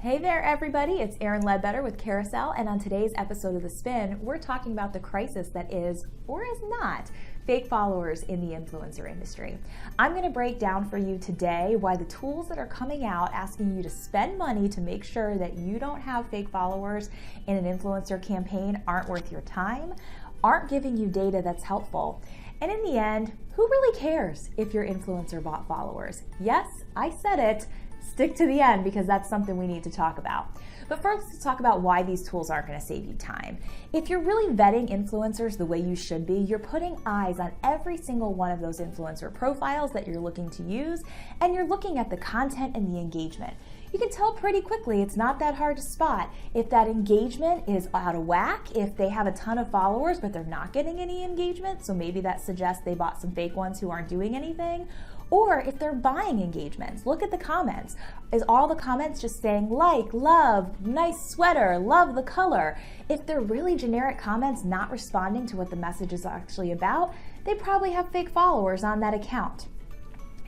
Hey there everybody, it's Erin Ledbetter with Carusele, and on today's episode of The Spin, we're talking about the crisis that is, or is not, fake followers in the influencer industry. I'm going to break down for you today why the tools that are coming out asking you to spend money to make sure that you don't have fake followers in an influencer campaign aren't worth your time, aren't giving you data that's helpful, and in the end, who really cares if your influencer bought followers? Yes, I said it. Stick to the end because that's something we need to talk about. But first, let's talk about why these tools aren't going to save you time. If you're really vetting influencers the way you should be, you're putting eyes on every single one of those influencer profiles that you're looking to use, and you're looking at the content and the engagement. You can tell pretty quickly, it's not that hard to spot if that engagement is out of whack, if they have a ton of followers but they're not getting any engagement, so maybe that suggests they bought some fake ones who aren't doing anything, or if they're buying engagements. Look at the comments. Is all the comments just saying like, love, nice sweater, love the color? If they're really generic comments not responding to what the message is actually about, they probably have fake followers on that account.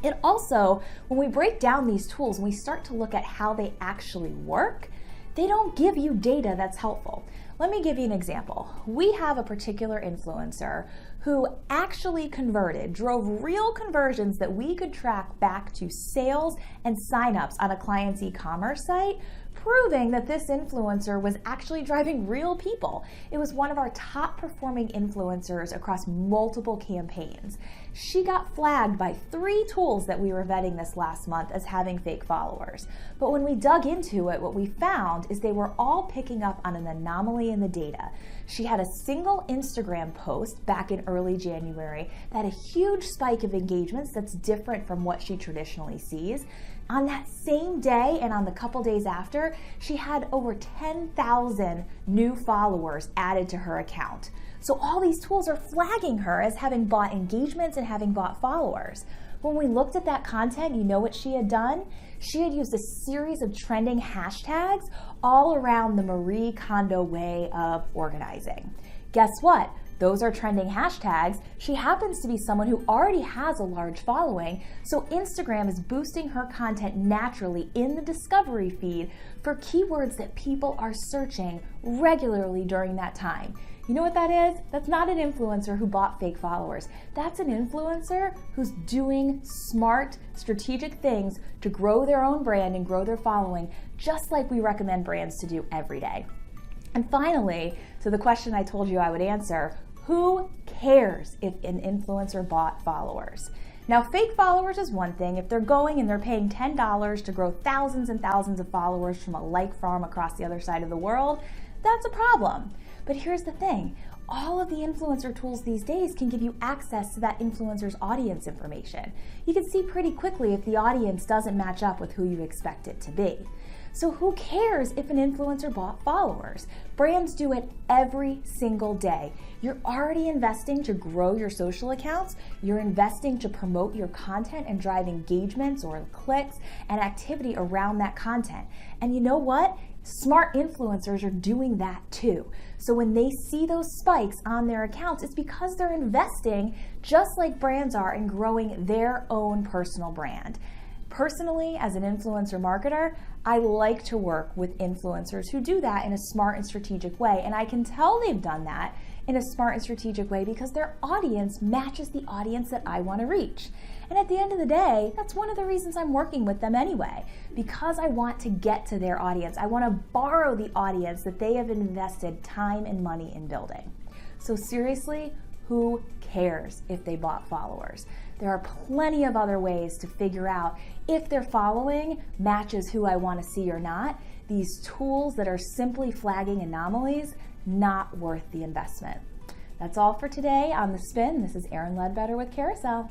And also, when we break down these tools and we start to look at how they actually work, they don't give you data that's helpful. Let me give you an example. We have a particular influencer who actually converted, drove real conversions that we could track back to sales and signups on a client's e-commerce site, proving that this influencer was actually driving real people. It was one of our top performing influencers across multiple campaigns. She got flagged by 3 tools that we were vetting this last month as having fake followers. But when we dug into it, what we found is they were all picking up on an anomaly in the data. She had a single Instagram post back in early January that had a huge spike of engagements that's different from what she traditionally sees. On that same day and on the couple days after, she had over 10,000 new followers added to her account. So all these tools are flagging her as having bought engagements and having bought followers. When we looked at that content, you know what she had done? She had used a series of trending hashtags all around the Marie Kondo way of organizing. Guess what? Those are trending hashtags. She happens to be someone who already has a large following, so Instagram is boosting her content naturally in the discovery feed for keywords that people are searching regularly during that time. You know what that is? That's not an influencer who bought fake followers. That's an influencer who's doing smart, strategic things to grow their own brand and grow their following, just like we recommend brands to do every day. And finally, to the question I told you I would answer, who cares if an influencer bought followers? Now, fake followers is one thing. If they're going and they're paying $10 to grow thousands and thousands of followers from a like farm across the other side of the world, that's a problem. But here's the thing. All of the influencer tools these days can give you access to that influencer's audience information. You can see pretty quickly if the audience doesn't match up with who you expect it to be. So who cares if an influencer bought followers? Brands do it every single day. You're already investing to grow your social accounts. You're investing to promote your content and drive engagements or clicks and activity around that content. And you know what? Smart influencers are doing that too. So when they see those spikes on their accounts, it's because they're investing just like brands are in growing their own personal brand. Personally, as an influencer marketer, I like to work with influencers who do that in a smart and strategic way. And I can tell they've done that in a smart and strategic way because their audience matches the audience that I want to reach. And at the end of the day, that's one of the reasons I'm working with them anyway, because I want to get to their audience. I want to borrow the audience that they have invested time and money in building. So seriously, who cares if they bought followers? There are plenty of other ways to figure out if their following matches who I want to see or not. These tools that are simply flagging anomalies, not worth the investment. That's all for today on The Spin. This is Erin Ledbetter with Carusele.